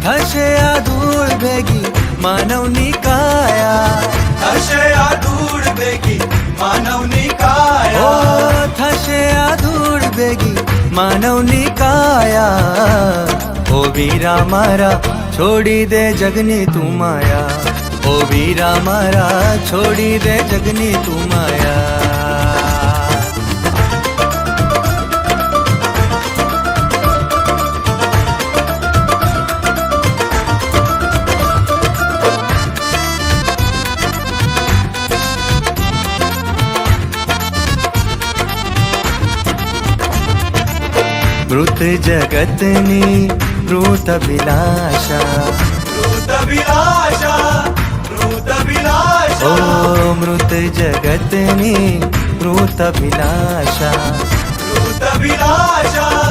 થશે આ ધૂળ ભેગી માનવની કાયા, થશે આ ધૂળ ભેગી માનવની ઓ કાયા, થશે આ ધૂળ ભેગી માનવની કાયા। ઓ વીરા મારા છોડી દે જગની તું માયા, ઓ વીરા મારા છોડી દે જગની તું માયા। મૃત જગતની મૃત અભિલાષા, મૃત અભિલાષા, મૃત અભિલાષા, ઓ મૃત જગતની મૃત અભિલાષા, મૃત અભિલાષા,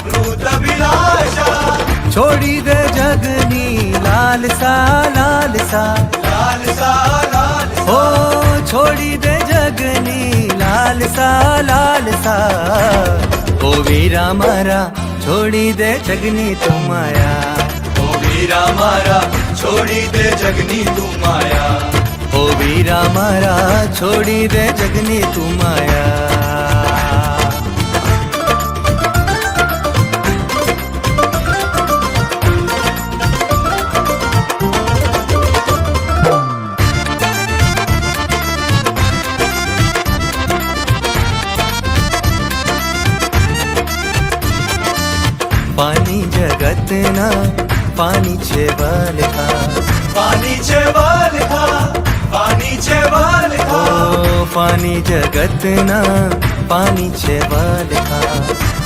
મૃત અભિલાષા, છોડી દે જગની લાલસા લાલસા, લાલસા લાલસા, ઓ છોડી દે જગની લાલસા લાલસા। ઓ વીરા મારા છોડી દે જગની તું માયા, ઓ વીરા મારા છોડી દે જગની તું માયા, ઓ વીરા મારા છોડી દે જગની તું માયા। પાણી જગતના પાણી છે વલખા, પાણી છે વલખા, પાણી છે વલખા, ઓ પાણી જગતના પાણી છે વલખા,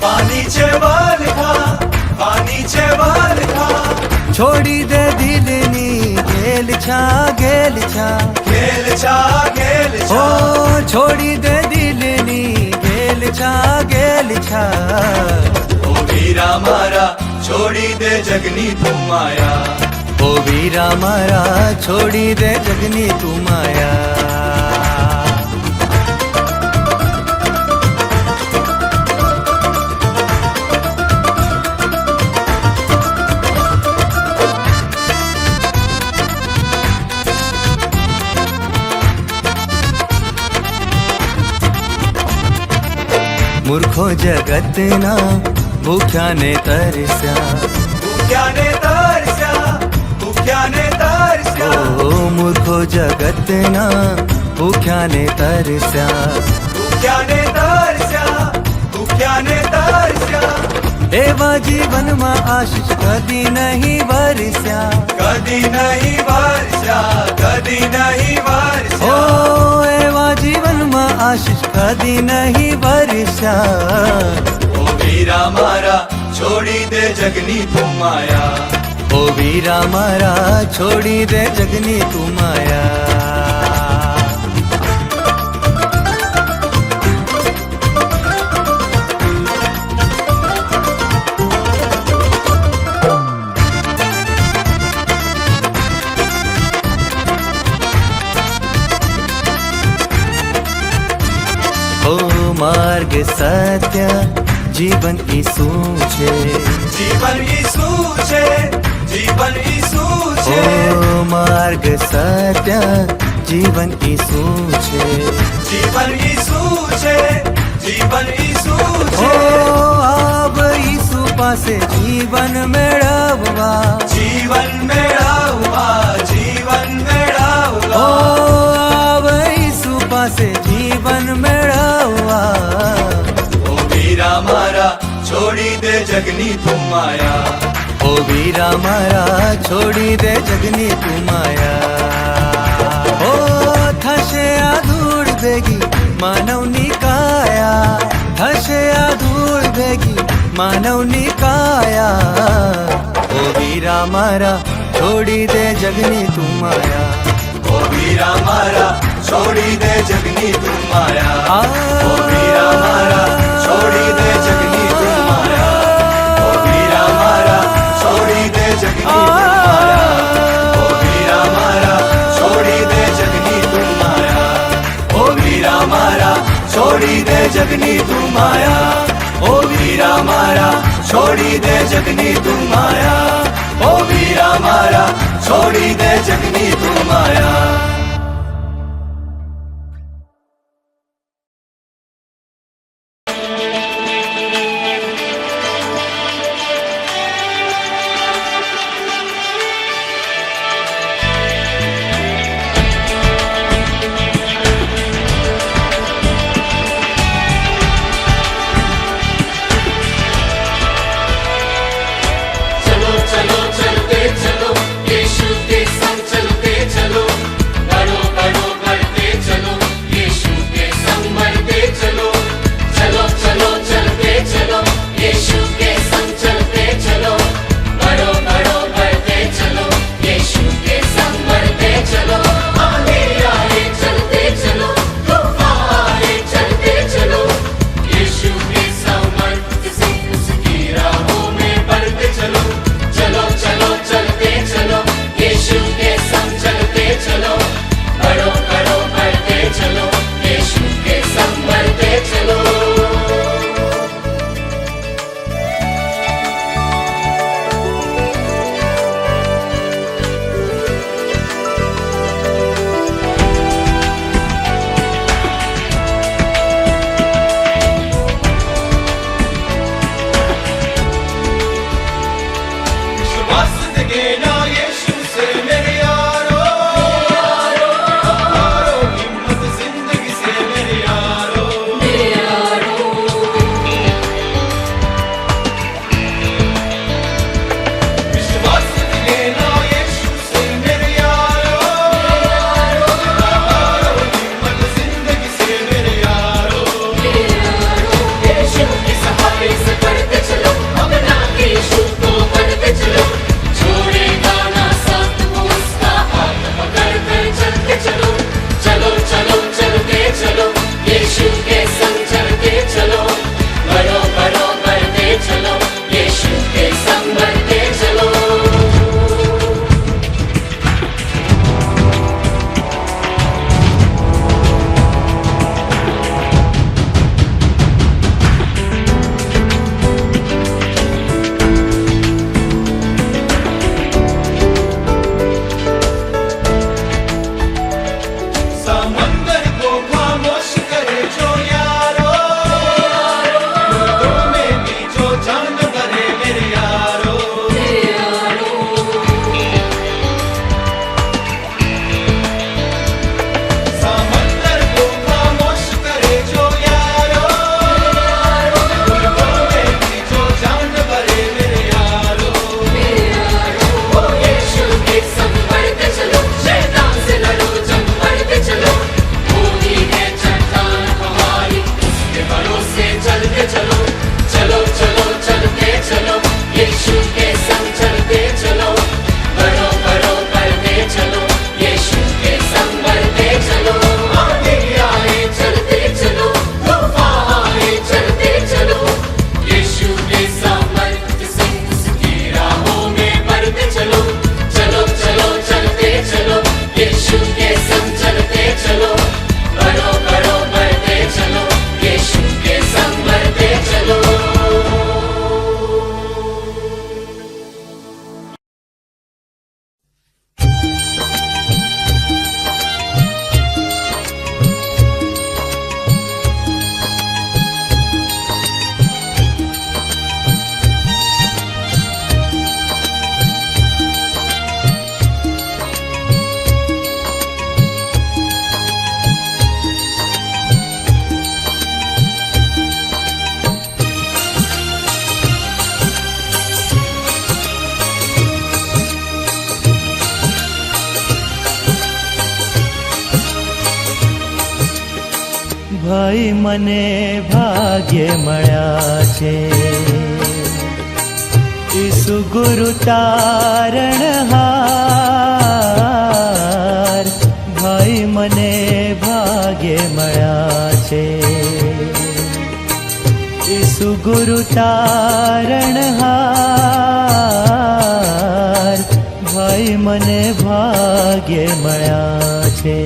પાણી છે વલખા, પાણી છે વલખા, છોડી દે દિલની ગેલ છા ગેલ છા, ખેલ છા ખેલ ઓ છા, છોડી દે દિલની ગેલ છા ગેલ છા। ઓ વીરા મારા છોડી દે જગની તું માયા, ઓ વીરા મારા છોડી દે જગની તું માયા। મૂર્ખો જગતના ભૂખ્યાને તરસ્યા, ભૂખ્યાને તરસ્યા, ભૂખ્યાને તરસ્યા, ઓ મૂર્ખો જગતના ભૂખ્યાને તરસ્યા, ભૂખ્યાને તરસ્યા, ભૂખ્યાને તરસ્યા, એવા જીવનમાં આશીષ કદી નહીં વરસ્યા, કદી નહીં વરસ્યા, કદી નહીં ઓ વરસ્યા, એવા જીવનમાં આશીષ કદી નહીં વરસ્યા। ઓ વીરા મારા છોડી દે જગની તું માયા, ઓ વીરા મારા છોડી દે જગની તું માયા। ઓ માર્ગ સત્ય જીવન ઈસુ છે, જીવન ઈસુ છે, જીવન ઈસુ છે, ઓ માર્ગ સત્ય જીવન ઈસુ છે, જીવન ઈસુ છે, જીવન ઈસુ ઓ છે, આવ ઈસુ પાસે જીવન મેળવવા, જીવન મેળવવા, જીવન ઓ મેળવવા, આવ ઈસુ પાસે જીવન મેળવવા। ઓ વીરા મારા છોડી દે જગની તું માયા, ઓ વીરા મારા છોડી દે જગની તું માયા। ઓ થશે આ ધૂળ ભેગી માનવની કાયા, થશે આ ધૂળ ભેગી માનવની કાયા। ઓ વીરા મારા છોડી દે જગની તું માયા, ઓ વીરા મારા છોડી દે જગની તું માયા, ઓ વીરા મારા છોડી દે જગની તું માયા, ઓ વીરા મારા છોડી દે જગની તું માયા, ઓ વીરા મારા છોડી દે જગની તું માયા, ઓ વીરા મારા છોડી દે જગની તું માયા, ઓ વીરા મારા છોડી દે જગની તું માયા। ઓ વીરા મારા છોડી દે જગની તું માયા. ભાઈ મને ભાગ્ય મળ્યા છે ઈસુ ગુરુ તારણહાર ભાઈ મને ભાગ્ય મળ્યા છે ઈસુ ગુરુ તારણહાર ભાઈ મને ભાગ્ય મળ્યા છે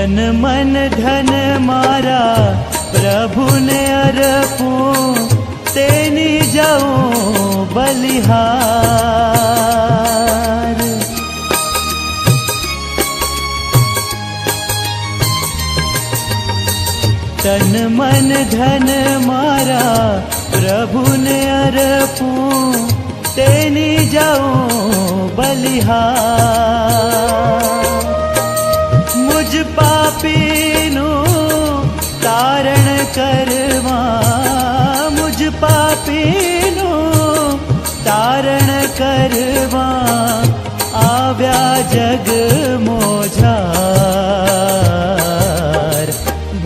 તન મન ધન મારા પ્રભુને અર્પું, તેની જાઉં બલિહાર. તન મન ધન મારા પ્રભુને અર્પું, તેની જાઉં બલિહાર. મુજ પાપીનું તારણ કરવા, મુજ પાપીનું તારણ કરવા આવ્યા જગ મોજાર.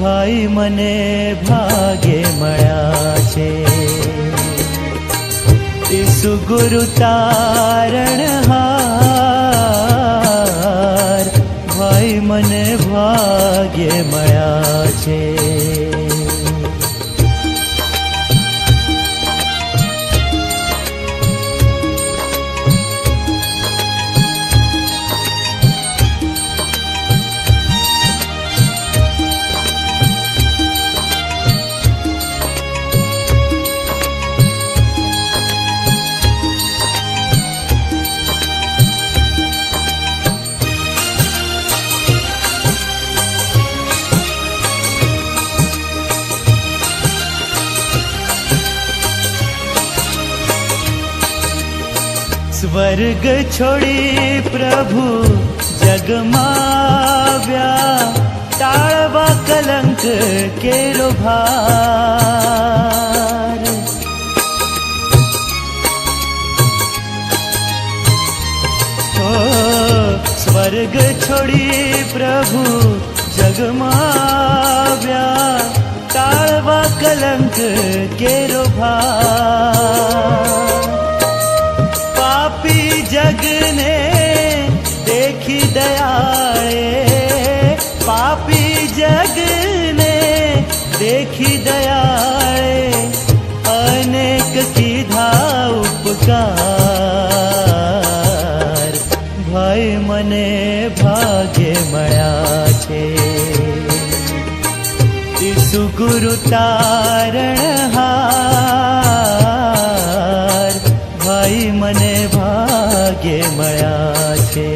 ભાઈ મને ભાગે મળ્યા છે ઈસુ ગુરુ તારણહાર. ભાઈ મને ભાગ્ય મળ્યા છે. સ્વર્ગ છોડી પ્રભુ જગમાવ્યા, ટાળવા કલંક કેરો ભાર. સ્વર્ગ છોડી પ્રભુ જગમાવ્યા, ટાળવા કલંક કેરો ભાર. પાપી જગને દેખી દયાળે, પાપી જગને દેખી દયાળે અનેક કીધા ઉપકાર. ભાઈ મને ભાગ્ય મળ્યા છે ઈસુ ગુરુ તારણહાર. ભાઈ મને ભાગ્ય મળ્યા છે.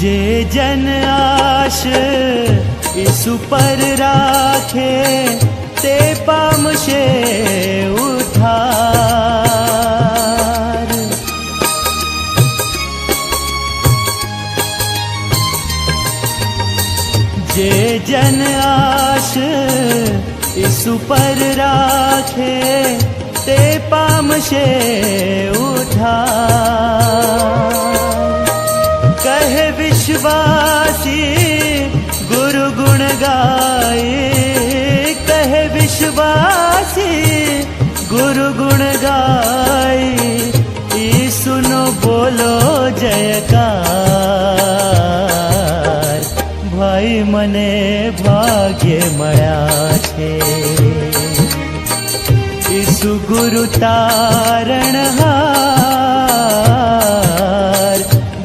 જે જન આશ ઈસુ પર રાખે, તે પામશે ઉદ્ધાર. જે જન આશ ઈસુ પર રાખે, તે પામશે ઉદ્ધાર. કહે વિશ્વાસી ગુરુ ગુણ ગાય, કહે વિશ્વાસી ગુરુ ગુણ ગાય. ઈસુનો બોલો જયકાર. ભાઈ મને ભાગ્ય મળ્યા છે ઈસુ ગુરુ તારણહાર.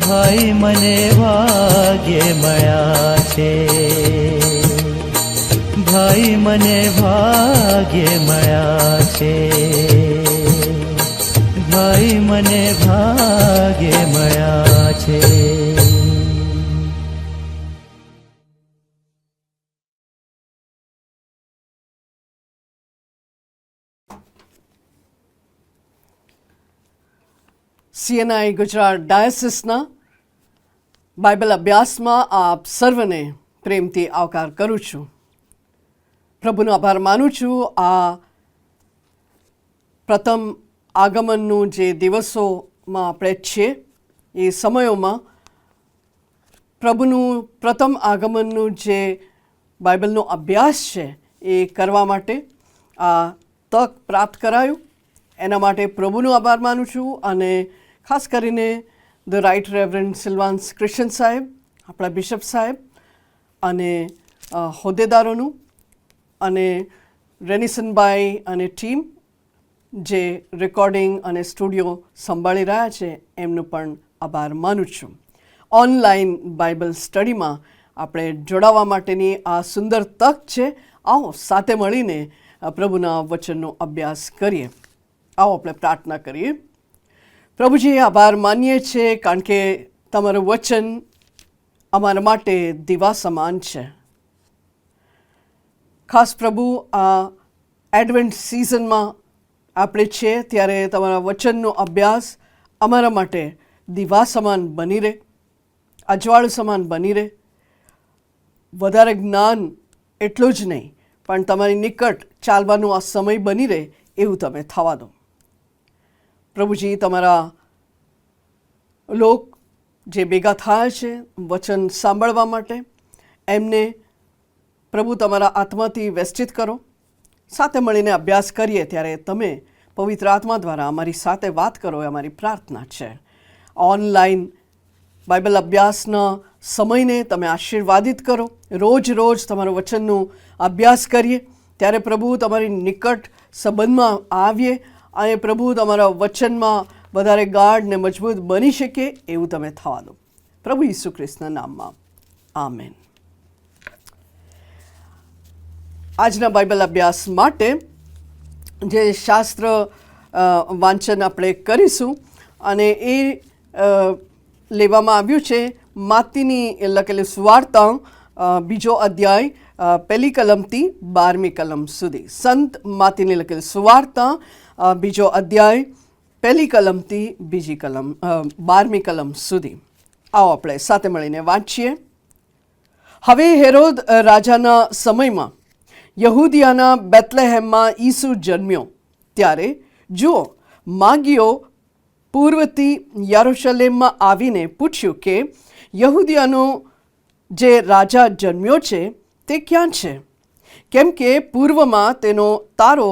ભાઈ મને ભાગ્ય મળ્યા છે. ભાઈ મને ભાગ્ય મળ્યા છે. ભાઈ મને ભાગ્ય મળ્યા છે. CNI ગુજરાત ડાયસિસના બાઇબલ અભ્યાસમાં આપ સર્વને પ્રેમથી આવકાર કરું છું. પ્રભુનો આભાર માનું છું આ પ્રથમ આગમનનું જે દિવસોમાં આપણે છીએ એ સમયોમાં પ્રભુનું પ્રથમ આગમનનું જે બાઇબલનો અભ્યાસ છે એ કરવા માટે આ તક પ્રાપ્ત કરાયું. એના માટે પ્રભુનો આભાર માનું છું અને ખાસ કરીને ધ રાઇટ રેવરન્ડ સિલ્વાન્સ ક્રિશ્ચન સાહેબ, આપણા બિશપ સાહેબ અને હોદ્દેદારોનું અને રેનિસનભાઈ અને ટીમ જે રેકોર્ડિંગ અને સ્ટુડિયો સંભાળી રહ્યા છે એમનો પણ આભાર માનું છું. ઓનલાઈન બાઇબલ સ્ટડીમાં આપણે જોડાવા માટેની આ સુંદર તક છે. આવો સાથે મળીને પ્રભુના વચનનો અભ્યાસ કરીએ. આવો આપણે પ્રાર્થના કરીએ. પ્રભુજી, આભાર માનીએ છીએ કારણ કે તમારું વચન અમારા માટે દીવા સમાન છે. ખાસ પ્રભુ, આ એડવેન્ટ સિઝનમાં આપણે છીએ ત્યારે તમારા વચનનો અભ્યાસ અમારા માટે દીવા સમાન બની રહે, અજવાળ સમાન બની રહે. વધારે જ્ઞાન એટલું જ નહીં પણ તમારી નિકટ ચાલવાનો આ સમય બની રહે એવું તમે થવા દો. પ્રભુજી, તમારા લોક જે ભેગા થાય છે વચન સાંભળવા માટે, એમને પ્રભુ તમારા આત્માથી વ્યસ્તિત કરો. સાથે મળીને અભ્યાસ કરીએ ત્યારે તમે પવિત્ર આત્મા દ્વારા અમારી સાથે વાત કરો એ અમારી પ્રાર્થના છે. ઓનલાઈન બાઇબલ અભ્યાસના સમયને તમે આશીર્વાદિત કરો. રોજ રોજ તમારું વચનનું અભ્યાસ કરીએ ત્યારે પ્રભુ તમારી નિકટ સંબંધમાં આવીએ અને પ્રભુ તમારા વચનમાં વધારે ગાઢ ને મજબૂત બની શકે એવું તમે થવા દો. પ્રભુ ઈસુ ખ્રિસ્તના નામમાં આમેન. આજના બાઇબલ અભ્યાસ માટે જે શાસ્ત્ર વાંચન આપણે કરીશું અને એ લેવામાં આવ્યું છે માતીની લખેલી સુવાર્તા 2 અધ્યાય 1 કલમથી 12 કલમ સુધી. સંત માતીની લખેલી સુવાર્તા 2 અધ્યાય 1 કલમથી 12 કલમ સુધી. આવો આપણે સાથે મળીને વાંચીએ. હવે હેરોદ રાજાના સમયમાં યહૂદિયાના બેથલેહેમમાં ઈસુ જન્મ્યો. ત્યારે જુઓ, માગીઓ પૂર્વથી યરુશલેમમાં આવીને પૂછ્યું કે યહૂદિયાનો જે રાજા જન્મ્યો છે તે ક્યાં છે? કેમ કે પૂર્વમાં તેનો તારો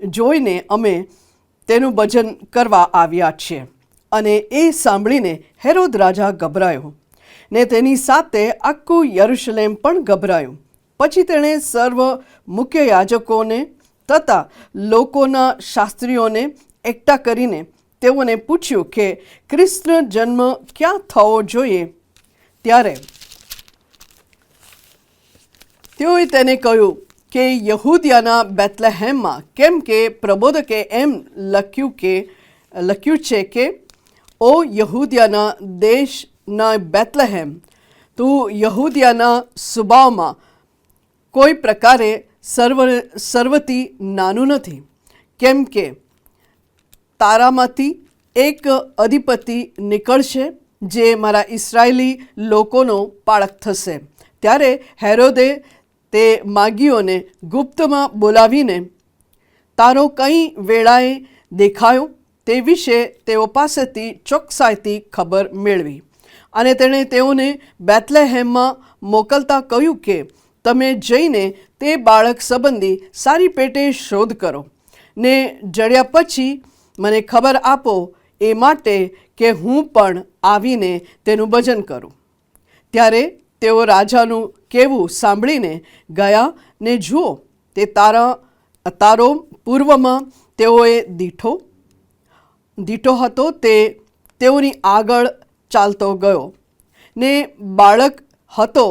જોઈને અમે તેનું ભજન કરવા આવ્યા છીએ. અને એ સાંભળીને હેરોદ રાજા ગભરાયો ને તેની સાથે આખું યરુશલેમ પણ ગભરાયું. પછી તેણે સર્વ મુખ્ય યાજકોને તથા લોકોના શાસ્ત્રીઓને એકઠા કરીને તેઓને પૂછ્યું કે ખ્રિસ્તનો જન્મ ક્યાં થવો જોઈએ. ત્યારે તેઓએ તેને કહ્યું કે યહૂદિયાના બેથલેહેમમાં, કેમ કે પ્રબોધકે એમ લખ્યું છે કે ઓ યહૂદિયાના દેશના બેથલેહેમ, તું યહૂદિયાના સુબાવમાં કોઈ પ્રકારે સર્વથી નાનું નથી, કેમ કે તારામાંથી એક અધિપતિ નીકળશે જે મારા ઇસ્રાયેલી લોકોનો પાળક થશે. ત્યારે હેરોદે તે માગીઓને ગુપ્તમાં બોલાવીને તારો કઈ વેળાએ દેખાયો તે વિશે તેઓ પાસેથી ચોકસાઈથી ખબર મેળવી. અને તેણે તેઓને બેથલેહેમમાં મોકલતા કહ્યું કે તમે જઈને તે બાળક સંબંધી સારી પેટે શોધ કરો ને જડ્યા પછી મને ખબર આપો, એ માટે કે હું પણ આવીને તેનું ભજન કરું. ત્યારે તેઓ રાજાનું કહેવું સાંભળીને ગયા ને જુઓ, તે તારો પૂર્વમાં તેઓએ દીઠો હતો તે તેઓની આગળ ચાલતો ગયો ને બાળક હતો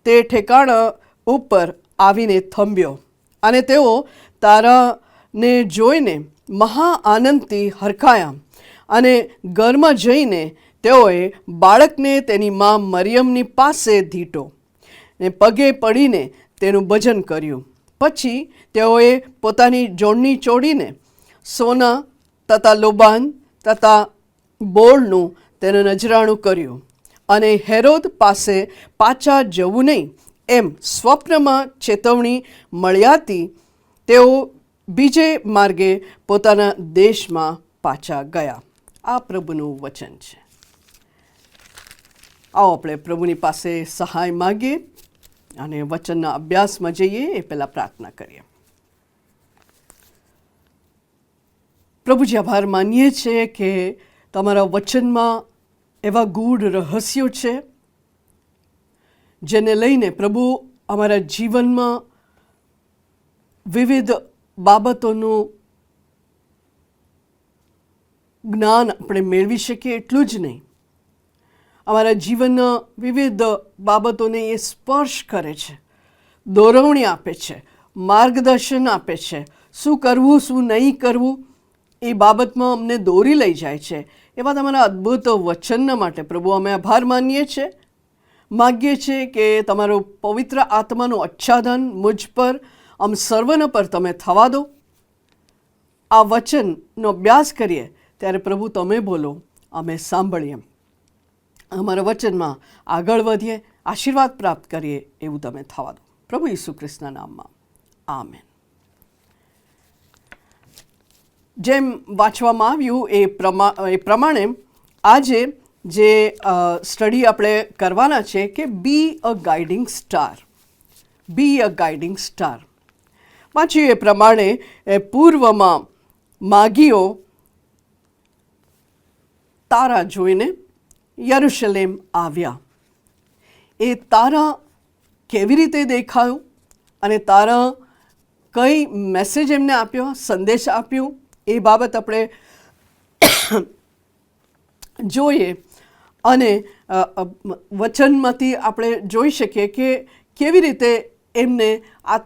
તે ઠેકાણા ઉપર આવીને થંભ્યો. અને તેઓ તારાને જોઈને મહા આનંદથી હરખાયા અને ઘરમાં જઈને તેઓએ બાળકને તેની મા મરિયમની પાસે દીઠો ને પગે પડીને તેનું ભજન કર્યું. પછી તેઓએ પોતાની જોડણી ચોડીને સોના તથા લોબાન તથા બોળનું તેનું નજરાણું કર્યું. અને હેરોદ પાસે પાછા જવું નહીં એમ સ્વપ્નમાં ચેતવણી મળ્યાથી તેઓ બીજે માર્ગે પોતાના દેશમાં પાછા ગયા. આ પ્રભુનું વચન છે. આવો આપણે પ્રભુની પાસે સહાય માગીએ અને વચનના અભ્યાસમાં જઈએ એ પહેલાં પ્રાર્થના કરીએ. પ્રભુજી, આભાર માનીએ છીએ કે તમારા વચનમાં એવા ગૂઢ રહસ્યો છે જેને લઈને પ્રભુ અમારા જીવનમાં વિવિધ બાબતોનું જ્ઞાન આપણે મેળવી શકીએ. એટલું જ નહીં, અમારા જીવનના વિવિધ બાબતોને એ સ્પર્શ કરે છે, દોરવણી આપે છે, માર્ગદર્શન આપે છે. શું કરવું, શું નહીં કરવું, એ બાબતમાં અમને દોરી લઈ જાય છે. એવા તમારા અદ્ભુત વચનના માટે પ્રભુ અમે આભાર માનીએ છીએ. માગીએ છીએ કે તમારો પવિત્ર આત્માનું આચ્છાદન મુજ પર, આમ સર્વના પર તમે થવા દો. આ વચનનો અભ્યાસ કરીએ ત્યારે પ્રભુ તમે બોલો, અમે સાંભળીએ. અમારા વચનમાં આગળ વધીએ, આશીર્વાદ પ્રાપ્ત કરીએ એવું તમે થવા દો. પ્રભુ ઈસુ ખ્રિસ્તના નામમાં, આમેન. જેમ વાંચવામાં આવ્યું એ પ્રમાણે આજે જે સ્ટડી આપણે કરવાના છે કે બી અ ગાઈડિંગ સ્ટાર. બી અ ગાઈડિંગ સ્ટાર. વાંચ્યું એ પ્રમાણે પૂર્વમાં માગીઓ તારા જોઈને યરુશલેમ આવ્યા. એ તારા કેવી રીતે દેખાયું અને તારા કઈ મેસેજ એમને આપ્યો, સંદેશ આપ્યો, એ બાબત આપણે જોઈએ. અને વચનમાંથી આપણે જોઈ શકીએ કે કેવી રીતે એમને આ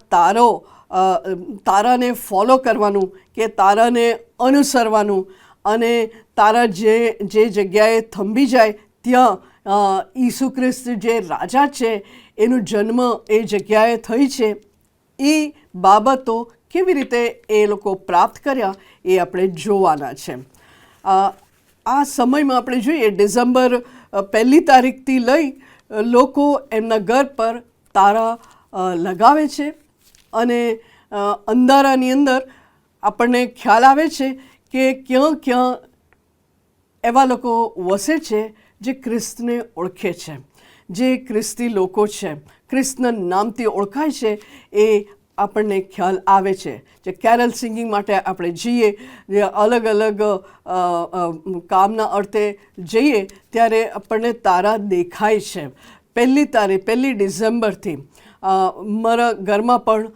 તારાને ફોલો કરવાનું, કે તારાને અનુસરવાનું, અને તારા જે જગ્યાએ થંભી જાય ત્યાં ઈસુ ખ્રિસ્ત જે રાજા છે એનો જન્મ એ જગ્યાએ થઈ છે, એ બાબતો કેવી રીતે એ લોકો પ્રાપ્ત કર્યા એ આપણે જોવાના છે. આ સમયમાં આપણે જોઈએ ડિસેમ્બર 1 તારીખથી લઈ લોકો એમના ઘર પર તારા લગાવે છે અને અંધારાની અંદર આપણને ખ્યાલ આવે છે કે ક્યાં ક્યાં એવા લોકો વસે છે જે ખ્રિસ્તને ઓળખે છે, જે ખ્રિસ્તી લોકો છે, ખ્રિસ્તના નામથી ઓળખાય છે. એ આપણને ખ્યાલ આવે છે. જે કેરલ સિંગિંગ માટે આપણે જઈએ, જે અલગ અલગ કામના અર્થે જઈએ ત્યારે આપણને તારા દેખાય છે. 1 ડિસેમ્બરથી મારા ઘરમાં પણ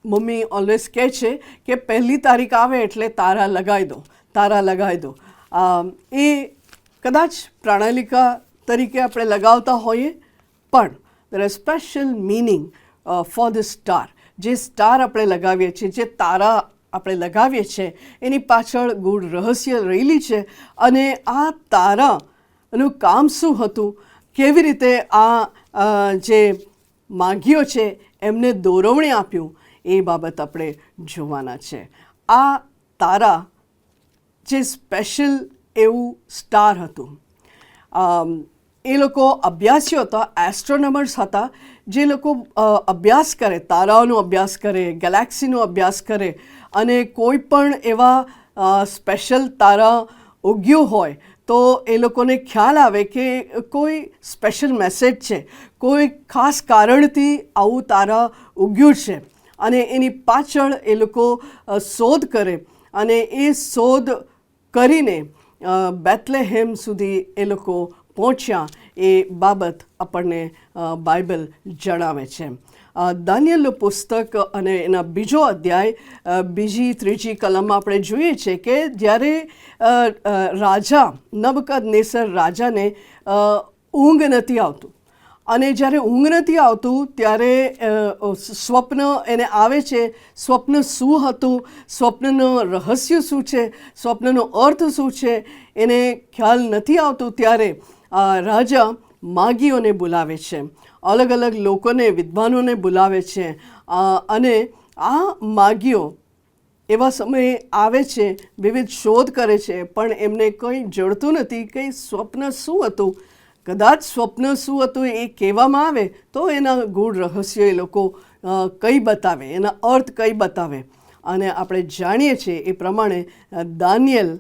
મમ્મી ઓલવેઝ કહે છે કે 1 તારીખ આવે એટલે તારા લગાવી દો, તારા લગાવી દો. એ કદાચ પ્રણાલિકા તરીકે આપણે લગાવતા હોઈએ, પણ there is special meaning for the star. જે સ્ટાર આપણે લગાવીએ છીએ, જે તારા આપણે લગાવીએ છીએ, એની પાછળ ગૂઢ રહસ્ય રહેલી છે. અને આ તારાનું કામ શું હતું, કેવી રીતે આ જે માગીઓ છે એમને દોરવણી આપ્યું, એ બાબત આપણે જોવાના છે. આ તારા જે સ્પેશિયલ એવું સ્ટાર હતું. એ લોકો અભ્યાસીઓ હતા, એસ્ટ્રોનોમર્સ હતા, જે લોકો અભ્યાસ કરે, તારાઓનો અભ્યાસ કરે, ગેલેક્સીનો અભ્યાસ કરે, અને કોઈ પણ એવા સ્પેશિયલ તારા ઉગ્યું હોય તો એ લોકોને ખ્યાલ આવે કે કોઈ સ્પેશિયલ મેસેજ છે, કોઈ ખાસ કારણથી આવું તારા ઉગ્યું છે. અને એની પાછળ એ લોકો શોધ કરે, અને એ શોધ કરીને બેથલેહેમ સુધી એ લોકો પહોંચ્યા. એ બાબત આપણને બાઇબલ જણાવે છે. દાનિયેલનું પુસ્તક અને એના 2 અધ્યાય 2-3 કલમમાં આપણે જોઈએ છે કે જ્યારે રાજા નબુકદનેસર રાજાને ઊંઘ નથી આવતું, અને જ્યારે ઊંઘ નથી આવતું ત્યારે સ્વપ્ન એને આવે છે. સ્વપ્ન શું હતું, સ્વપ્નનું રહસ્ય શું છે, સ્વપ્નનો અર્થ શું છે, એને ખ્યાલ નથી આવતું. ત્યારે રાજા માગીઓને બોલાવે છે, અલગ અલગ લોકોને, વિદ્વાનોને બોલાવે છે. અને આ માગીઓ એવા સમયે આવે છે, વિવિધ શોધ કરે છે, પણ એમને કંઈ જડતું નથી કે સ્વપ્ન શું હતું. કદાચ સ્વપ્ન શું હતું એ કહેવામાં આવે તો એના ગૂઢ રહસ્ય એ લોકો કંઈ બતાવે, એના અર્થ કંઈ બતાવે. અને આપણે જાણીએ છીએ એ પ્રમાણે દાનિયેલ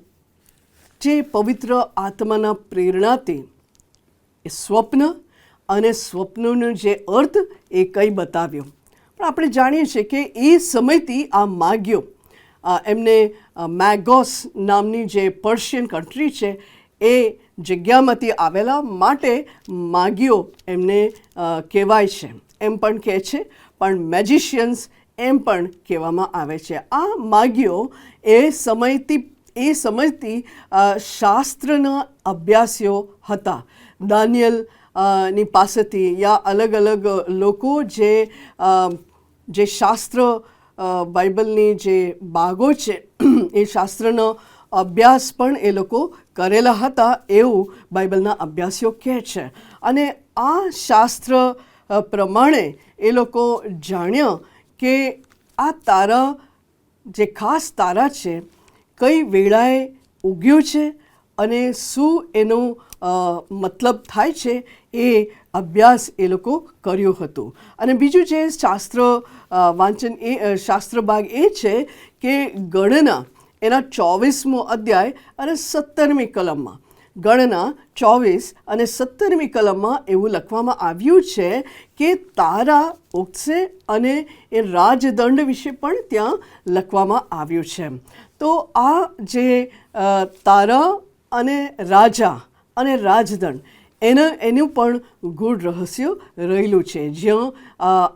જે પવિત્ર આત્માના પ્રેરણાથી એ સ્વપ્ન અને સ્વપ્નનો જે અર્થ એ કંઈ બતાવ્યો. પણ આપણે જાણીએ છીએ કે એ સમયથી આ માગ્યો એમને મેગોસ નામની જે પર્શિયન કન્ટ્રી છે એ જગ્યામાંથી આવેલા માટે માગ્યો એમને કહેવાય છે, એમ પણ કહે છે, પણ મેજિશિયન્સ એમ પણ કહેવામાં આવે છે. આ માગ્યો એ સમયથી શાસ્ત્રના અભ્યાસીઓ હતા. દાનિયેલ ની પાસેથી યા અલગ અલગ લોકો જે શાસ્ત્ર બાઇબલની જે ભાગો છે એ શાસ્ત્રનો અભ્યાસ પણ એ લોકો કરેલા હતા એવું બાઇબલના અભ્યાસીઓ કહે છે. અને આ શાસ્ત્ર પ્રમાણે એ લોકો જાણ્યા કે આ તારા જે ખાસ તારા છે કઈ વેળાએ ઉગ્યું છે અને શું એનો મતલબ થાય છે એ અભ્યાસ એ લોકો કર્યો હતો. અને બીજું જે શાસ્ત્ર વાંચન શાસ્ત્ર ભાગ એ છે કે ગણના એના 24મો અધ્યાય અને 17મી કલમમાં ગણના 24 અને 17મી કલમમાં એવું લખવામાં આવ્યું છે કે તારા ઉગશે અને એ રાજદંડ વિશે પણ ત્યાં લખવામાં આવ્યું છે. તો આ જે તારા અને રાજા અને રાજદંડ એનું પણ ગૂઢ રહસ્ય રહેલું છે, જ્યાં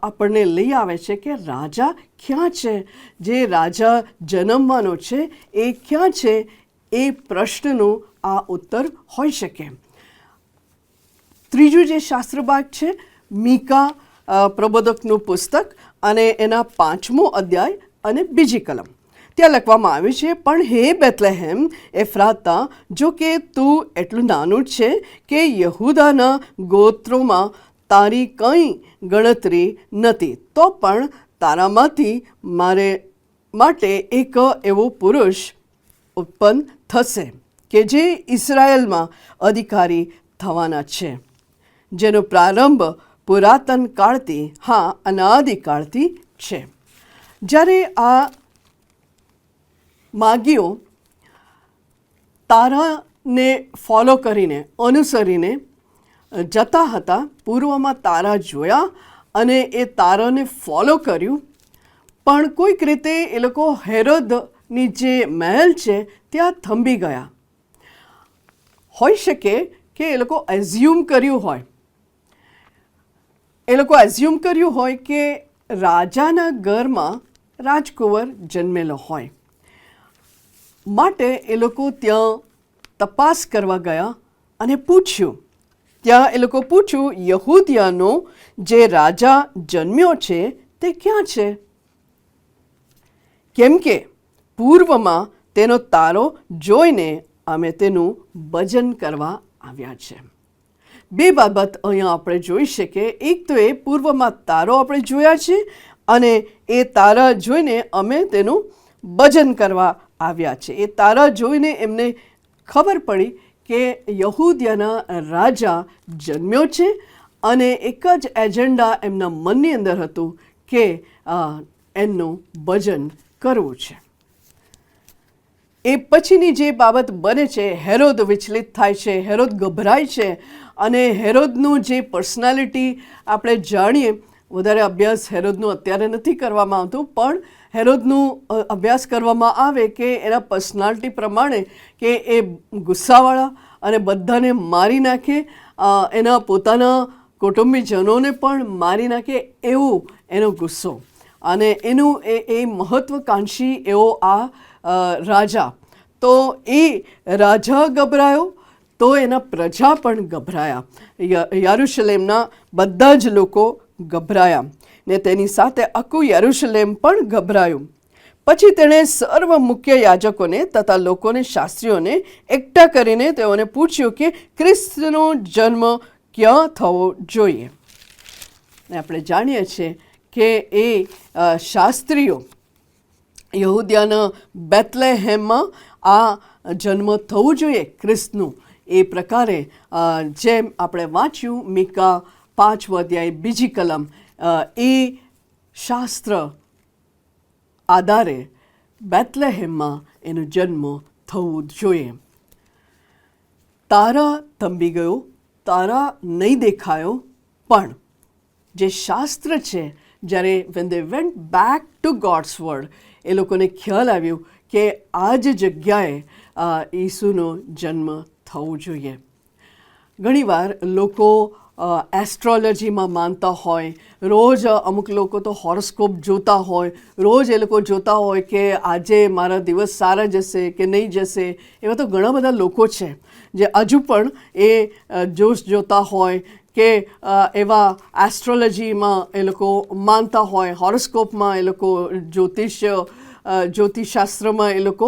આપણને લઈ આવે છે કે રાજા ક્યાં છે, જે રાજા જન્મવાનો છે એ ક્યાં છે, એ પ્રશ્નનો આ ઉત્તર હોઈ શકે. ત્રીજું જે શાસ્ત્ર ભાગ છે મીકા પ્રબોધકનું પુસ્તક અને એના 5મો અધ્યાય અને 2જી કલમ. ત્યાં લખવામાં આવ્યું છે, પણ હે બેથલેહેમ એફ્રાતા, જો કે તું એટલું નાનું છે કે યહૂદાના ગોત્રોમાં તારી કંઈ ગણતરી નથી, તો પણ તારામાંથી મારે માટે એક એવો પુરુષ ઉત્પન્ન થશે કે જે ઇઝરાયલમાં અધિકારી થવાના છે, જેનો પ્રારંભ પુરાતન કાળથી, હા અનાદિકાળથી છે. જ્યારે આ માગીઓ તારાને ફોલો કરીને અનુસરીને જતા હતા, પૂર્વમાં તારા જોયા અને એ તારાને ફોલો કર્યું, પણ કોઈક રીતે એ લોકો હેરોદની જે મહેલ છે ત્યાં થંભી ગયા. હોઈ શકે કે એ લોકો એઝ્યુમ કર્યું હોય કે રાજાના ઘરમાં રાજકુંવર જન્મેલો હોય, માટે એ લોકો ત્યાં તપાસ કરવા ગયા અને પૂછ્યું. ત્યાં એ લોકો પૂછ્યું, યહૂદિયાનો જે રાજા જન્મ્યો છે તે ક્યાં છે? કેમ કે પૂર્વમાં તેનો તારો જોઈને અમે તેનું ભજન કરવા આવ્યા છે. બે બાબત અહીંયા આપણે જોઈ શકીએ. એક તો એ પૂર્વમાં તારો આપણે જોયા છે અને એ તારા જોઈને અમે તેનું ભજન કરવા આવ્યા છે. એ તારા જોઈને એમને ખબર પડી કે યહૂદિયાના રાજા જન્મ્યો છે અને એક જ એજન્ડા એમના મનની અંદર હતું કે એમનું ભજન કરવું છે. એ પછીની જે બાબત બને છે, હેરોદ વિચલિત થાય છે, હેરોદ ગભરાય છે અને હેરોદનું જે પર્સનાલિટી આપણે જાણીએ, વધારે અભ્યાસ હેરોદનું અત્યારે નથી કરવામાં આવતું, પણ હેરોદનું અભ્યાસ કરવામાં આવે કે એના પર્સનાલિટી પ્રમાણે કે એ ગુસ્સાવાળા અને બધાને મારી નાખે, એના પોતાના કુટુંબીજનોને પણ મારી નાખે એવું એનો ગુસ્સો, અને એનું એ મહત્વકાંક્ષી એવો આ રાજા. તો એ રાજા ગભરાયો તો એના પ્રજા પણ ગભરાયા, યરુશલેમના બધા જ લોકો ગભરાયા ને તેની સાથે આખું યરુશલેમ પણ ગભરાયું. પછી તેણે સર્વ મુખ્ય યાજકોને તથા લોકોને, શાસ્ત્રીઓને એકઠા કરીને તેઓને પૂછ્યું કે ખ્રિસ્તનો જન્મ ક્યાં થવો જોઈએ. આપણે જાણીએ છીએ કે એ શાસ્ત્રીઓ યહૂદિયાના બેથલેહેમમાં આ જન્મ થવું જોઈએ ખ્રિસ્તનું, એ પ્રકારે જેમ આપણે વાંચ્યું મીકા 5 અધ્યાય 2જી કલમ, એ શાસ્ત્ર આધારે બેથલેહેમમાં એનો જન્મ થવું જોઈએ. તારા થંભી ગયો, તારા નહીં દેખાયો, પણ જે શાસ્ત્ર છે, જ્યારે when they went back to God's word, એ લોકોને ખ્યાલ આવ્યું કે આ જ જગ્યાએ ઈસુનો જન્મ થવો જોઈએ. ઘણીવાર લોકો એસ્ટ્રોલોજીમાં માનતા હોય, રોજ અમુક લોકો તો હોરોસ્કોપ જોતા હોય, રોજ એ લોકો જોતા હોય કે આજે મારા દિવસ સારા જશે કે નહીં જશે. એવા તો ઘણા બધા લોકો છે જે હજુ પણ એ જોતા હોય કે એવા એસ્ટ્રોલોજીમાં એ લોકો માનતા હોય, હોરોસ્કોપમાં એ લોકો જ્યોતિષશાસ્ત્રમાં એ લોકો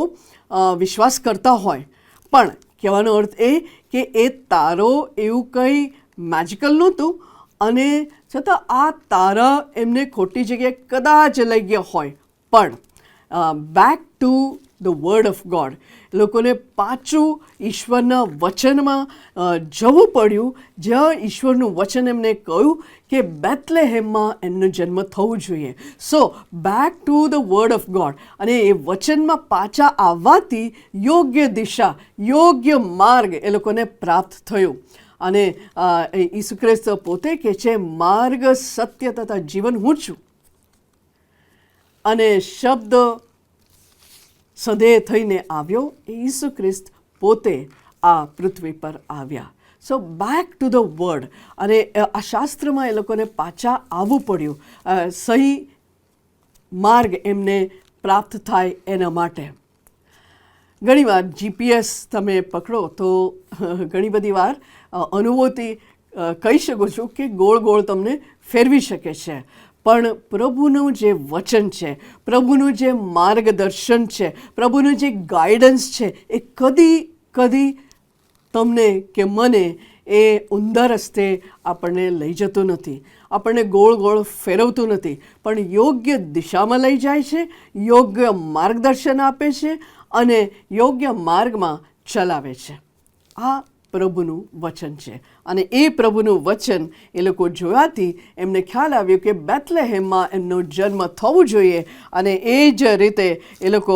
વિશ્વાસ કરતા હોય. પણ કહેવાનો અર્થ એ કે એ તારો એવું કંઈ મેજિકલ નહોતું, અને છતાં આ તારા એમને ખોટી જગ્યાએ કદાચ લઈ ગયા હોય. પણ back to the word of God, લોકોને પાછું ઈશ્વરના વચનમાં જવું પડ્યું, જ્યાં ઈશ્વરનું વચન એમને કહ્યું કે બેથલેહેમમાં એમનો જન્મ થવો જોઈએ. So back to the word of God, અને એ વચનમાં પાછા આવવાથી યોગ્ય દિશા, યોગ્ય માર્ગ એ લોકોને પ્રાપ્ત થયો. અને ઈસુ ખ્રિસ્ત પોતે કહે છે, માર્ગ, સત્ય તથા જીવન હું છું. અને શબ્દ સદેહ થઈને આવ્યો, ઈસુ ખ્રિસ્ત પોતે આ પૃથ્વી પર આવ્યા. સો બેક ટુ ધ વર્ડ, અને આ શાસ્ત્રમાં એ લોકોને પાછા આવવું પડ્યું, સહી માર્ગ એમને પ્રાપ્ત થાય એના માટે. ઘણીવાર જીપીએસ તમે પકડો તો ઘણી બધી વાર અનુભૂતિ કહી શકો છો કે ગોળ ગોળ તમને ફેરવી શકે છે. પણ પ્રભુનું જે વચન છે, પ્રભુનું જે માર્ગદર્શન છે, પ્રભુનું જે ગાઈડન્સ છે, એ કદી તમને કે મને એ ઊંધા રસ્તે આપણને લઈ જતું નથી, આપણને ગોળ ગોળ ફેરવતું નથી, પણ યોગ્ય દિશામાં લઈ જાય છે, યોગ્ય માર્ગદર્શન આપે છે અને યોગ્ય માર્ગમાં ચલાવે છે. આ પ્રભુનું વચન છે. અને એ પ્રભુનું વચન એ લોકો જોવાથી એમને ખ્યાલ આવ્યો કે બેથલેહેમમાં એમનો જન્મ થવો જોઈએ. અને એ જ રીતે એ લોકો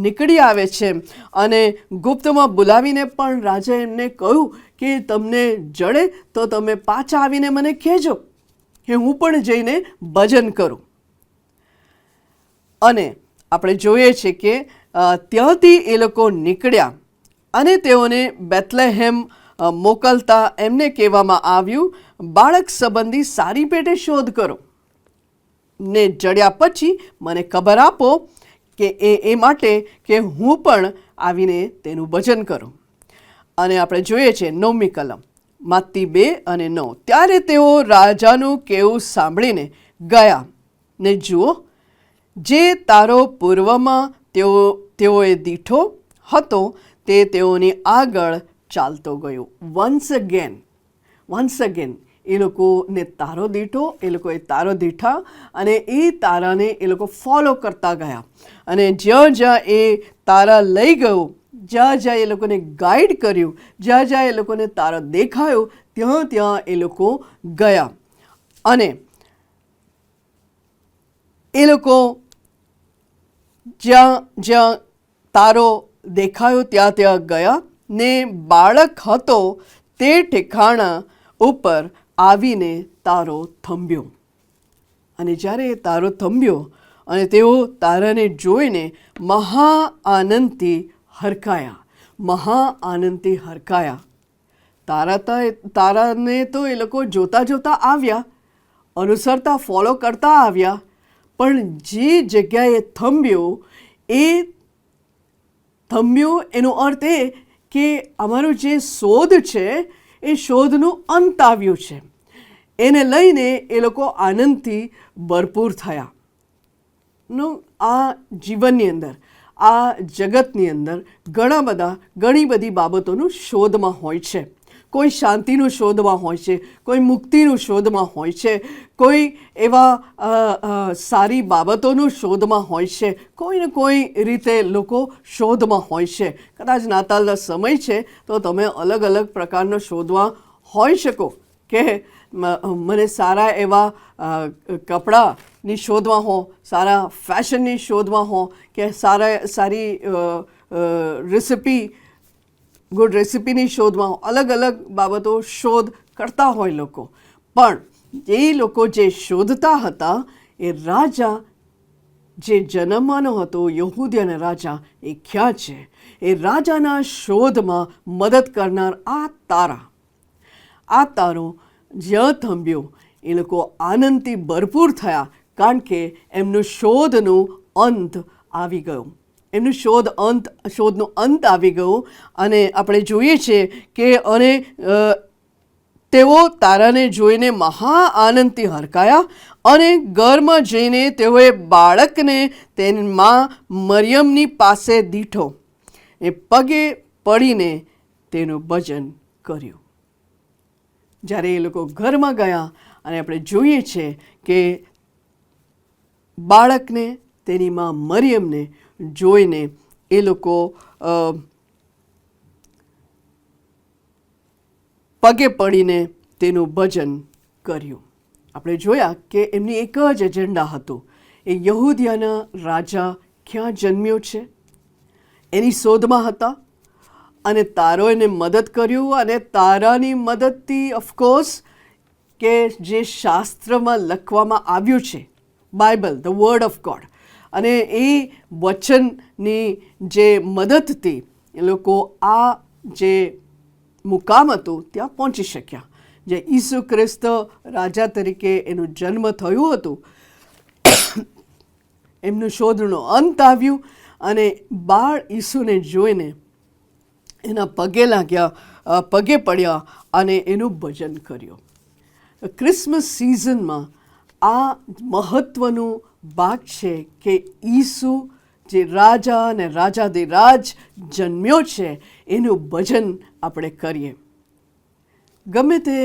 નીકળી આવે છે. અને ગુપ્તમાં બોલાવીને પણ રાજાએ એમને કહ્યું કે તમને જડે તો તમે પાછા આવીને મને કહેજો કે હું પણ જઈને ભજન કરું. અને આપણે જોઈએ છીએ કે ત્યાંથી એ લોકો નીકળ્યા અને તેઓને બેથલેહેમ મોકલતા એમને કહેવામાં આવ્યું, બાળક સંબંધી સારી પેટે શોધ કરો ને જડ્યા પછી મને ખબર આપો કે એ માટે કે હું પણ આવીને તેનું ભજન કરું. અને આપણે જોઈએ છીએ 9મી કલમ, માત્તી 2:9. ત્યારે તેઓ રાજાનું કહેવું સાંભળીને ગયા, ને જુઓ, જે તારો પૂર્વમાં તેઓએ દીઠો હતો તે તેઓની આગળ ચાલતો ગયો. વન્સ અગેન એ લોકોને તારો દીઠો, એ લોકોએ તારો દીઠા, અને એ તારાને એ લોકો ફોલો કરતા ગયા. અને જ્યાં જ્યાં એ તારા લઈ ગયો, જ્યાં જ્યાં એ લોકોને ગાઈડ કર્યું, જ્યાં જ્યાં એ લોકોને તારો દેખાયો, ત્યાં ત્યાં એ લોકો ગયા. અને એ લોકો જ્યાં જ્યાં તારો દેખાયો ત્યાં ત્યાં ગયા, ને બાળક હતો તે ઠેકાણા ઉપર આવીને તારો થંભ્યો. અને જ્યારે એ તારો થંભ્યો અને તેઓ તારાને જોઈને મહા આનંદથી હરખાયા. તારાને તો એ લોકો જોતા જોતા આવ્યા, અનુસરતા ફોલો કરતા આવ્યા, પણ જે જગ્યાએ થંભ્યો એનો અર્થ એ કે અમારું જે શોધ છે એ શોધનું અંત આવ્યું છે. એને લઈને એ લોકો આનંદથી ભરપૂર થયા. આ જીવનની અંદર, આ જગતની અંદર ઘણી બધી બાબતોનું શોધમાં હોય છે. કોઈ શાંતિનું શોધમાં હોય છે, કોઈ મુક્તિનું શોધમાં હોય છે, કોઈ એવા સારી બાબતોનું શોધમાં હોય છે, કોઈને કોઈ રીતે લોકો શોધમાં હોય છે. કદાચ નાતાલનો સમય છે તો તમે અલગ અલગ પ્રકારના શોધમાં હોઈ શકો કે મને સારા એવા કપડાં ની શોધમાં હો, સારા ફેશનની શોધમાં હો, કે સારી રેસિપી, ગુડ રેસિપીની શોધમાં હો, અલગ અલગ બાબતો શોધ કરતા હોય લોકો. પણ એ લોકો જે શોધતા હતા એ રાજા જે જન્મવાનો હતો, યહૂદીયાના રાજા, એ ક્યાં છે? એ રાજાના શોધમાં મદદ કરનાર આ તારો જ્યાં થંભ્યો એ લોકો આનંદથી ભરપૂર થયા, કારણ કે એમનું શોધનું અંત આવી ગયું. એમનું શોધનો અંત આવી ગયો. અને આપણે જોઈએ છે કે તેઓ તારાને જોઈને મહા આનંદથી હરખાયા અને ઘરમાં જઈને તેઓએ બાળકને તેની મા મરિયમની પાસે દીઠો, એ પગે પડીને તેનું ભજન કર્યું. જ્યારે એ લોકો ઘરમાં ગયા અને આપણે જોઈએ છે કે બાળકને, તેની મા મરિયમને જોઈને એ લોકો પગે પડીને તેનું ભજન કર્યું. આપણે જોયા કે એમની એક જ એજન્ડા હતો, એ યહૂદીયાના રાજા ક્યાં જન્મ્યો છે એની શોધમાં હતા. અને તારો એને મદદ કર્યું, અને તારાની મદદથી ઓફકોર્સ કે જે શાસ્ત્રમાં લખવામાં આવ્યું છે, Bible, the word of God, અને એ વચનની જે મદદથી એ લોકો આ જે મુકામ હતું ત્યાં પહોંચી શક્યા. જે ઈસુ ખ્રિસ્ત રાજા તરીકે એનું જન્મ થયું હતું, એમનું શોધનો અંત આવ્યું, અને બાળ ઈસુને જોઈને એના પગે પડ્યા અને એનું ભજન કર્યું. ક્રિસમસ સિઝનમાં આ મહત્ત્વનું ભાગ છે કે ઈસુ જે રાજા અને રાજાધિરાજ જન્મ્યો છે એનું ભજન આપણે કરીએ. ગમે તે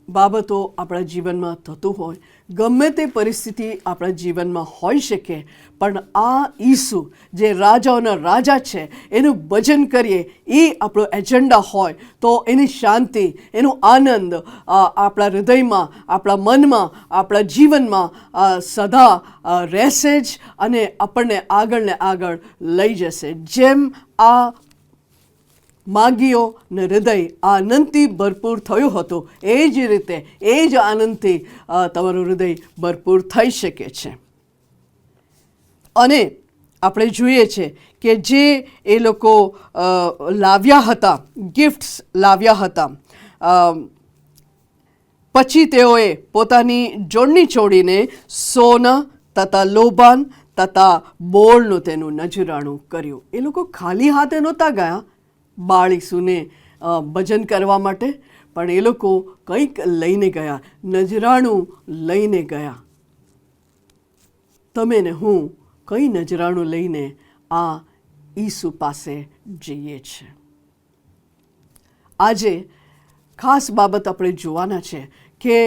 બાબતો આપણા જીવનમાં થતું હોય, ગમે તે પરિસ્થિતિ આપણા જીવનમાં હોઈ શકે, પણ આ ઈસુ જે રાજાઓના રાજા છે એનું ભજન કરીએ, એ આપણો એજન્ડા હોય તો એની શાંતિ, એનો આનંદ આપણા હૃદયમાં, આપણા મનમાં, આપણા જીવનમાં સદા રહેશે જ, અને આપણને આગળ ને આગળ લઈ જશે. જેમ આ માગીઓને હૃદય આનંદથી ભરપૂર થયું હતું, એ જ રીતે એ જ આનંદથી તમારું હૃદય ભરપૂર થઈ શકે છે. અને આપણે જોઈએ છે કે જે એ લોકો લાવ્યા હતા, ગિફ્ટ્સ લાવ્યા હતા, પછી તેઓએ પોતાની જોડણી છોડીને સોના તથા લોબાન તથા બોળનું તેનું નજરાણું કર્યું. એ લોકો ખાલી હાથે નહોતા ગયા બાળ ઈસુને ભજન કરવા માટે, પણ એ લોકો કંઈક લઈને ગયા, નજરાણું લઈને ગયા. તમે ને હું કઈ નજરાણું લઈને આ ઈસુ પાસે જઈએ છીએ? આજે ખાસ બાબત આપણે જોવાના છે કે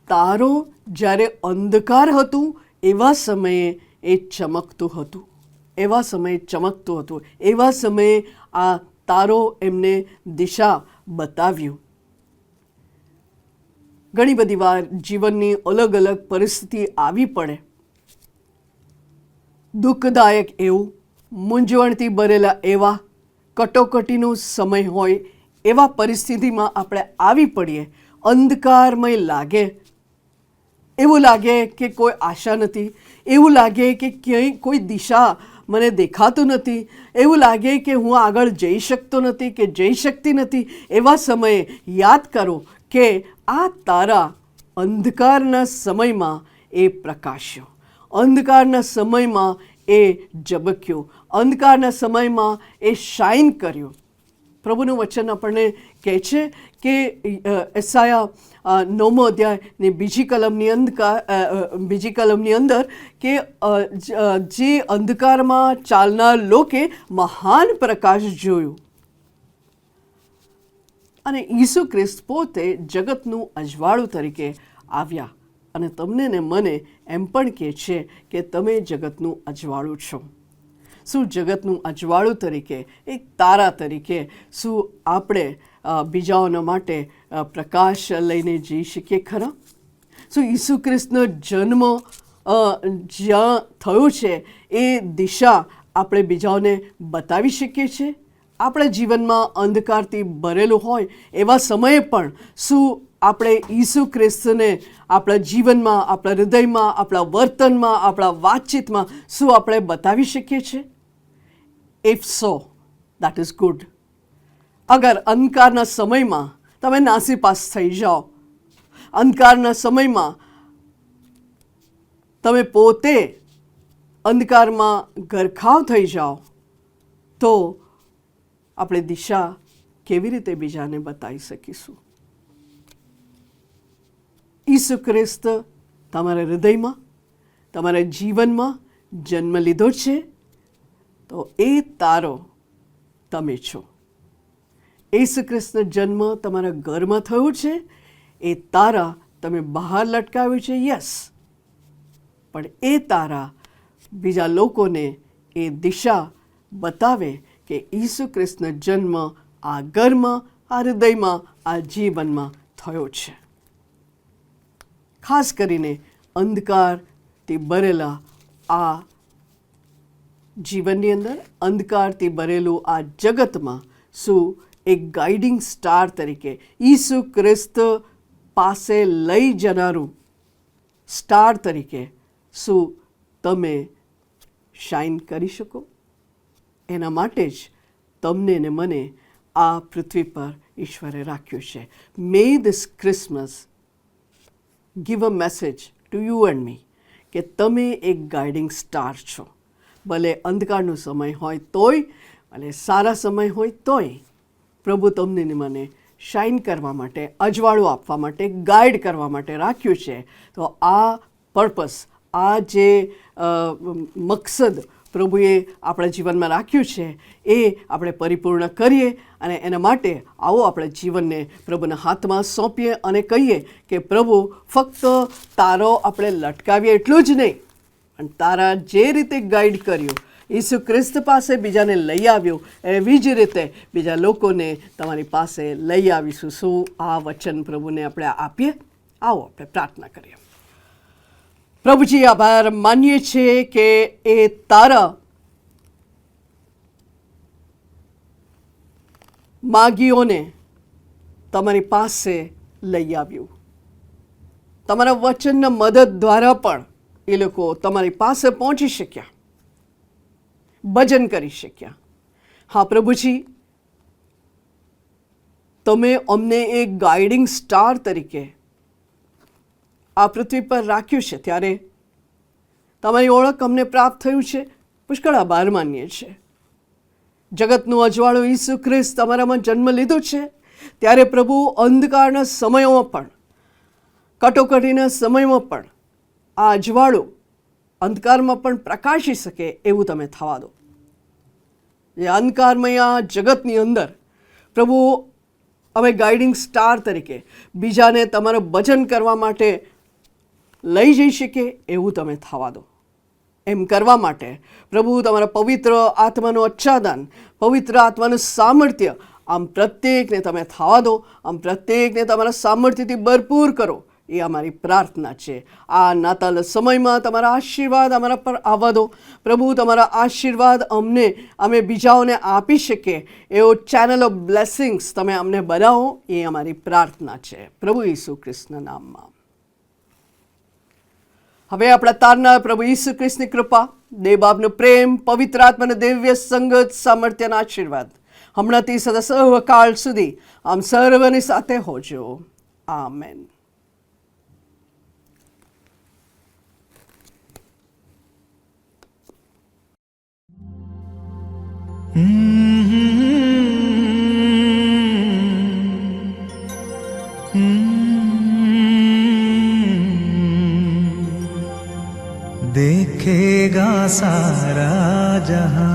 તારો જ્યારે અંધકાર હતું એવા સમયે એ ચમકતું હતું, એવા સમયે આ તારો એમને દિશા બતાવ્યું. ઘણી બધી વાર જીવનની અલગ અલગ પરિસ્થિતિ આવી પડે, દુઃખદાયક એવું, મૂંઝવણથી ભરેલા એવા, કટોકટીનો સમય હોય એવા પરિસ્થિતિમાં આપણે આવી પડીએ, અંધકારમય લાગે, એવું લાગે કે કોઈ આશા નથી, એવું લાગે કે ક્યાંય કોઈ દિશા મને દેખાતું નથી, એવું લાગે કે હું આગળ જઈ શકતો નથી કે જઈ શકતી નથી. એવા સમયે યાદ કરો કે આ તારા અંધકારના સમયમાં એ પ્રકાશ્યો, અંધકારના સમયમાં એ ઝબક્યો, અંધકારના સમયમાં એ શાઇન કર્યો. પ્રભુનું વચન આપણને કહે છે કે એસાયા 9મો અધ્યાયની બીજી કલમની અંદર કે જે અંધકારમાં ચાલનાર લોકે મહાન પ્રકાશ જોયું. અને ઈસુ ખ્રિસ્ત પોતે જગતનું અજવાળું તરીકે આવ્યા, અને તમને ને મને એમ પણ કહે છે કે તમે જગતનું અજવાળું છો. શું જગતનું અજવાળું તરીકે, એક તારા તરીકે શું આપણે બીજાઓના માટે પ્રકાશ લઈને જઈ શકીએ ખરા? શું ઈસુ ખ્રિસ્તનો જન્મ જ્યાં થયું છે એ દિશા આપણે બીજાઓને બતાવી શકીએ છીએ? આપણા જીવનમાં અંધકારથી ભરેલું હોય એવા સમયે પણ શું આપણે ઈસુ ખ્રિસ્તને આપણા જીવનમાં, આપણા હૃદયમાં, આપણા વર્તનમાં, આપણા વાતચીતમાં શું આપણે બતાવી શકીએ છીએ? If so, that is good. અગર અંધકારના સમયમાં તમે નાસીપાસ થઈ જાઓ, અંધકારના સમયમાં તમે પોતે અંધકારમાં ગરકાવ થઈ જાઓ, તો આપણે દિશા કેવી રીતે બીજાને બતાવી શકીશું? ઈસુ ખ્રિસ્ત તમારા હૃદયમાં, તમારા જીવનમાં જન્મ લીધો છે, તો એ તારો તમે છો. ઈસુ ખ્રિસ્તનો જન્મ તમારા ઘરમાં થયો છે, એ તારા તમે બહાર લટકાવ્યું છે, યસ, પણ એ તારા બીજા લોકોને એ દિશા બતાવે કે ઈસુ ખ્રિસ્તનો જન્મ આ ઘરમાં, આ હૃદયમાં, આ જીવનમાં થયો છે. ખાસ કરીને અંધકારથી ભરેલા આ જીવનની અંદર, અંધકારથી ભરેલું આ જગતમાં શું એક ગાઈડિંગ સ્ટાર તરીકે ઈસુ ખ્રિસ્ત પાસે લઈ જનારું સ્ટાર તરીકે શું તમે શાઇન કરી શકો? એના માટે જ તમને ને મને આ પૃથ્વી પર ઈશ્વરે રાખ્યું છે. May this Christmas give a message to you and me કે તમે એક ગાઈડિંગ સ્ટાર છો. ભલે અંધકારનો સમય હોય તોય, અને સારા સમય હોય તોય પ્રભુ તમને ને મને શાઇન કરવા માટે, અજવાળું આપવા માટે, ગાઈડ કરવા માટે રાખ્યું છે. તો આ પર્પસ, આ જે મકસદ પ્રભુએ આપણા જીવનમાં રાખ્યું છે એ આપણે પરિપૂર્ણ કરીએ, અને એના માટે આવો આપણા જીવનને પ્રભુના હાથમાં સોંપીએ અને કહીએ કે પ્રભુ, ફક્ત તારો આપણે લટકાવીએ એટલું જ નહીં, પણ તારા જે રીતે ગાઈડ કર્યું, ઈસુ ખ્રિસ્ત પાસે બીજાને લઈ આવ્યું, એવી જ રીતે બીજા લોકોને તમારી પાસે લઈ આવીશું. શું આ વચન પ્રભુને આપણે આપીએ? આવો આપણે પ્રાર્થના કરીએ. પ્રભુજી, આભાર માનીએ છીએ કે એ તારા માગીઓને તમારી પાસે લઈ આવ્યું. તમારા વચનના મદદ દ્વારા પણ એ લોકો તમારી પાસે પહોંચી શક્યા, ભજન કરી શક્યા. હા પ્રભુજી, તમે અમને એક ગાઈડિંગ સ્ટાર તરીકે આ પૃથ્વી પર રાખ્યું છે, ત્યારે તમારી ઓળખ અમને પ્રાપ્ત થયું છે. પુષ્કળ આભાર માનીએ છીએ. જગતનું અજવાળું ઈસુ ખ્રિસ્ત તમારામાં જન્મ લીધો છે, ત્યારે પ્રભુ અંધકારના સમયોમાં પણ, કટોકટીના સમયમાં પણ આ અજવાળું અંધકારમાં પણ પ્રકાશી શકે એવું તમે થવા દો. જે અંધકારમય આ જગતની અંદર પ્રભુ અમે ગાઈડિંગ સ્ટાર તરીકે બીજાને તમારું ભજન કરવા માટે લઈ જઈ શકીએ એવું તમે થવા દો. એમ કરવા માટે પ્રભુ તમારા પવિત્ર આત્માનું આચ્છાદન, પવિત્ર આત્માનું સામર્થ્ય આમ પ્રત્યેકને તમે થવા દો. આમ પ્રત્યેકને તમારા સામર્થ્યથી ભરપૂર કરો, એ અમારી પ્રાર્થના છે. આ નાતાલ સમયમાં તમારા આશીર્વાદ અમારા પર આવવા દો પ્રભુ. તમારા આશીર્વાદ અમે બીજાઓને આપી શકીએ એવો ચેનલ ઓફ બ્લેસિંગ્સ તમે અમને બનાવો, એ અમારી પ્રાર્થના છે પ્રભુ ઈસુ ખ્રિસ્તના નામમાં. હવે આપણા તારનાર પ્રભુ ઈસુ ખ્રિસ્તની કૃપા, દેવ બાપનો પ્રેમ, પવિત્ર આત્માનો દિવ્ય સંગત, સામર્થ્યના આશીર્વાદ હમણાંથી સદા સર્વકાળ સુધી આમ સર્વની સાથે હોજો. આમેન. देखेगा सारा जहां,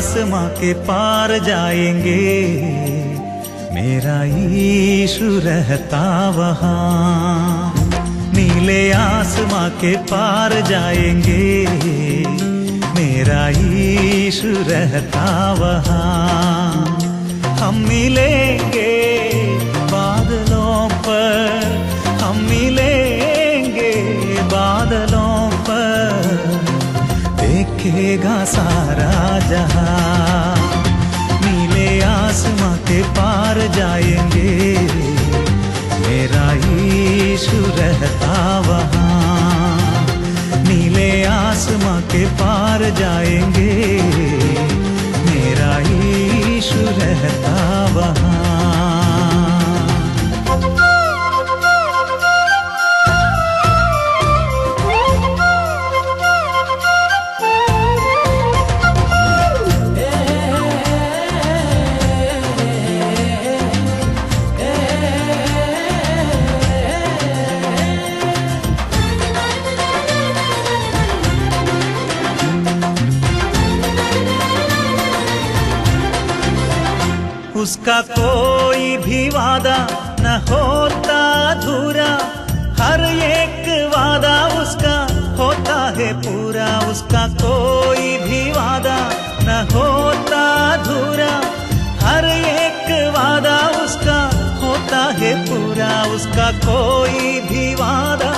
आसमां के पार जाएंगे, मेरा यीशु रहता वहाँ। नीले आसमां के पार जाएंगे, मेरा यीशु रहता वहाँ। हम मिलेंगे बादलों पर, हम मिलेंगे बादलों पर, देखेगा सारा जहां। नीले आसमां के पार जाएंगे, मेरा यीशु रहता वहाँ। नीले आसमां के पार जाएंगे, मेरा यीशु रहता वहाँ। उसका कोई भी वादा न होता अधूरा, हर एक वादा उसका होता है पूरा। उसका कोई भी वादा न होता अधूरा, हर एक वादा उसका होता है पूरा। उसका कोई भी वादा,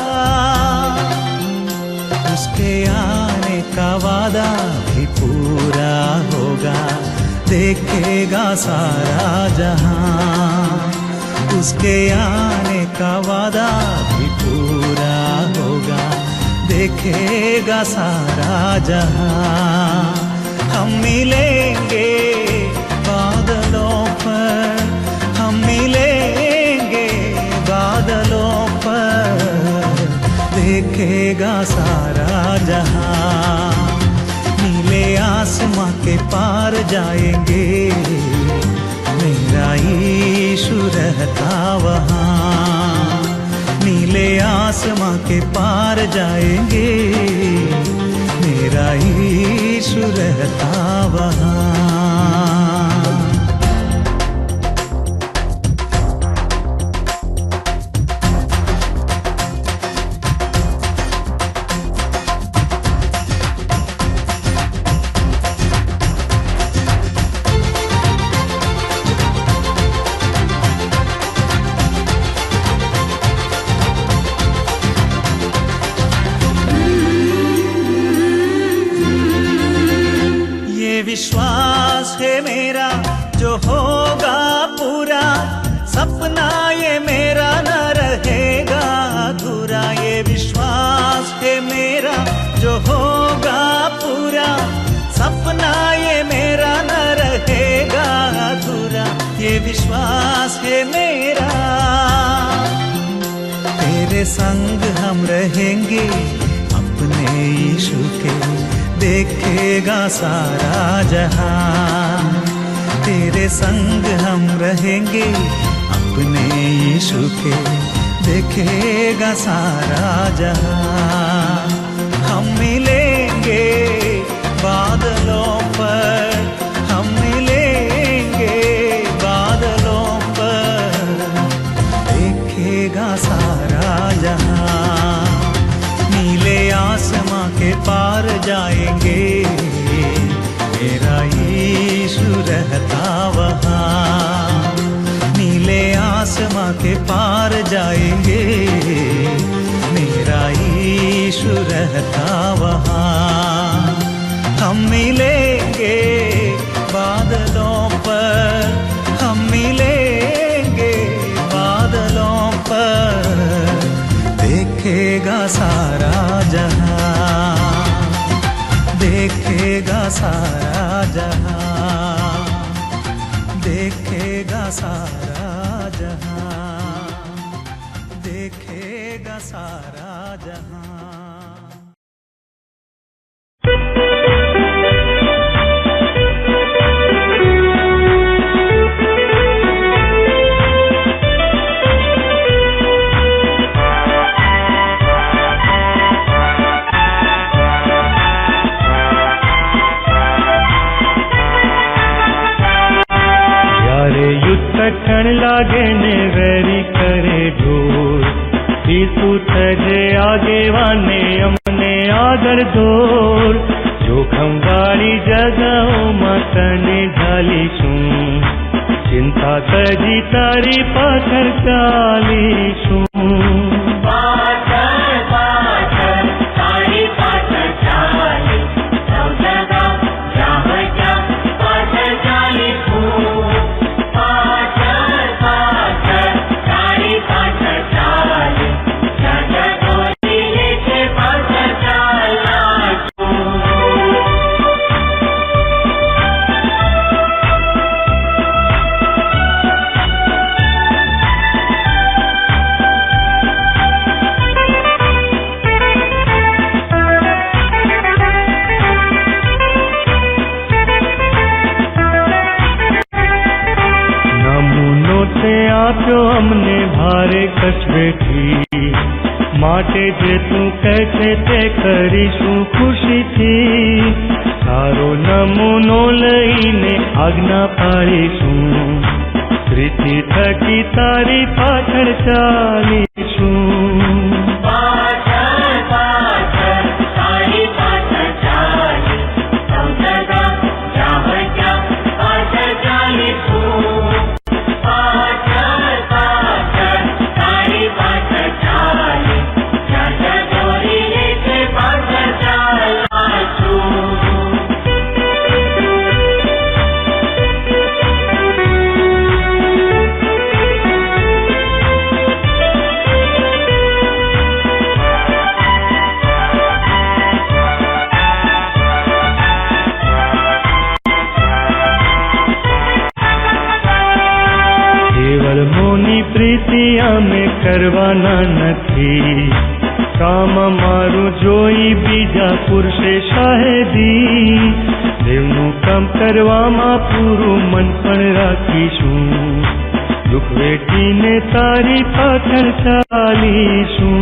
उसके आने का वादा भी पूरा होगा, देखेगा सारा जहां। उसके आने का वादा भी पूरा होगा, देखेगा सारा जहां। हम मिलेंगे बादलों पर, हम मिलेंगे बादलों पर, देखेगा सारा जहां। नीले आसमां के पार जाएंगे, मेरा यीशु रहता वहाँ। नीले आसमां के पार जाएंगे, मेरा यीशु रहता वहाँ। विश्वास है मेरा जो होगा पूरा, सपना ये मेरा न रहेगा अधूरा। ये विश्वास है मेरा जो होगा पूरा, सपना ये मेरा न रहेगा अधूरा। ये विश्वास है मेरा, तेरे संग हम रहेंगे अपने यीशु के, देखेगा सारा जहां। तेरे संग हम रहेंगे अपने यीशु के, देखेगा सारा जहां। हम मिलेंगे बादलों पर, हम मिलेंगे बादलों पर, देखेगा सारा जहां। नीले आसमां के पार जाएंगे, मेरा यीशु रहता वहाँ। नीले आसमां के पार जाएंगे, मेरा यीशु रहता वहाँ। हम मिलेंगे बादलों पर, हम मिलेंगे बादलों पर, देखेगा सारा जहां, देखेगा सारा जहां, देखेगा सारा जहां, देखेगा सारा जहां। ઈસુ થજે આગેવાને અમને આગળ દોર, જોખમ વાળી જગાઓમાં તને ઢાલીશું, ચિંતા તજી તારી પાછળ ચાલીશું. આપ્યો અમને ભારે કચવેથી, માટે જે તું કહે છે તે કરીશું ખુશીથી. તારો નમૂનો લઈને આજ્ઞા પાડીશું, પ્રીતિ થકી તારી પાછળ ચાલીશું. મોની પ્રીતિ અમે કરવાના નથી, કામ મારું જોઈ બીજા પુરુષે શાહેદી. દેવનું કામ કરવામાં પૂરું મન પણ રાખીશું, દુઃખ વેઠીને તારી પાછળ ચાલીશું.